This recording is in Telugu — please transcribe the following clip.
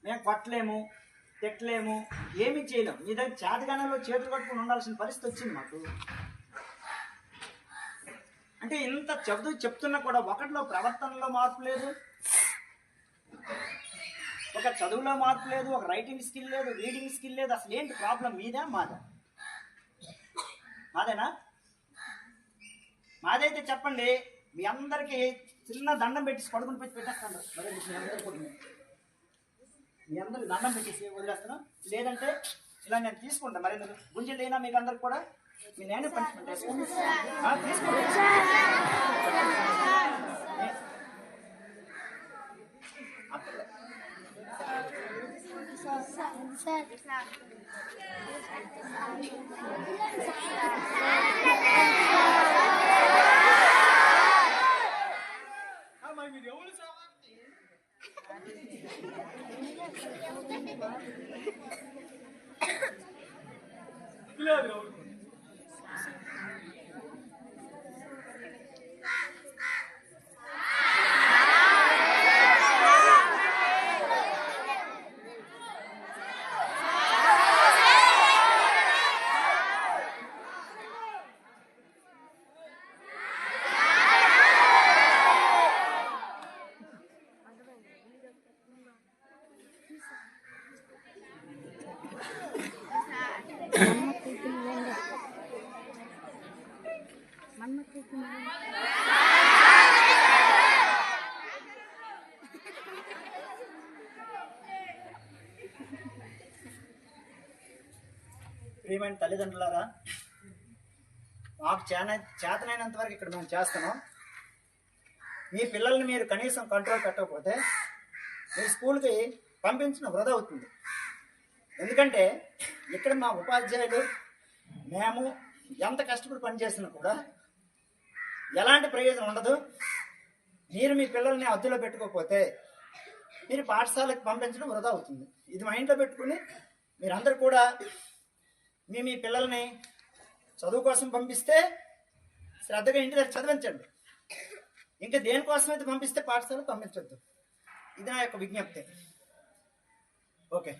మేము కొట్టలేము, తిట్టలేము, ఏమీ చేయలేము. మీ దగ్గర చేతగానంలో చేతులు కట్టుకుని ఉండాల్సిన పరిస్థితి వచ్చింది మాకు. అంటే ఇంత చెప్తున్నా కూడా ఒకటిలో ప్రవర్తనలో మార్పు లేదు, ఒక చదువులో మార్పు లేదు, ఒక రైటింగ్ స్కిల్ లేదు, రీడింగ్ స్కిల్ లేదు. అసలు ఏంటి ప్రాబ్లం? మీదా మాదా? మాదేనా? మాదైతే చెప్పండి. మీ అందరికీ చిన్న దండం పెట్టేసి పడుకుని పెట్టి పెట్టేస్తాను. మరి మీ అందరికి దండం పెట్టేసి వదిలేస్తాను. లేదంటే ఇలా నేను తీసుకుంటాను. మరి గుంజలు అయినా మీకు అందరికి కూడా మీ నేను పనిష్మెంట్ తీసుకోండి. ప్రియమైన తల్లిదండ్రులారా, మాకు చేతనైనంత వరకు ఇక్కడ మేము చేస్తున్నాం. మీ పిల్లల్ని మీరు కనీసం కంట్రోల్ పెట్టకపోతే మీ స్కూల్కి పంపించిన వృధా అవుతుంది. ఎందుకంటే ఇక్కడ మా ఉపాధ్యాయులు మేము ఎంత కష్టపడి పనిచేసినా కూడా ఎలాంటి ప్రయోజనం ఉండదు. మీరు మీ పిల్లల్ని అద్దెలో పెట్టుకోకపోతే మీరు పాఠశాలకు పంపించడం వృధా అవుతుంది. ఇది మైండ్లో పెట్టుకుని మీరందరూ కూడా మీ పిల్లల్ని చదువు కోసం పంపిస్తే శ్రద్ధగా ఇంటి దగ్గర చదివించండి. ఇంకా దేనికోసం అయితే పంపిస్తే పాఠశాలకు పంపించవద్దు. ఇది నా యొక్క విజ్ఞప్తి. ఓకే.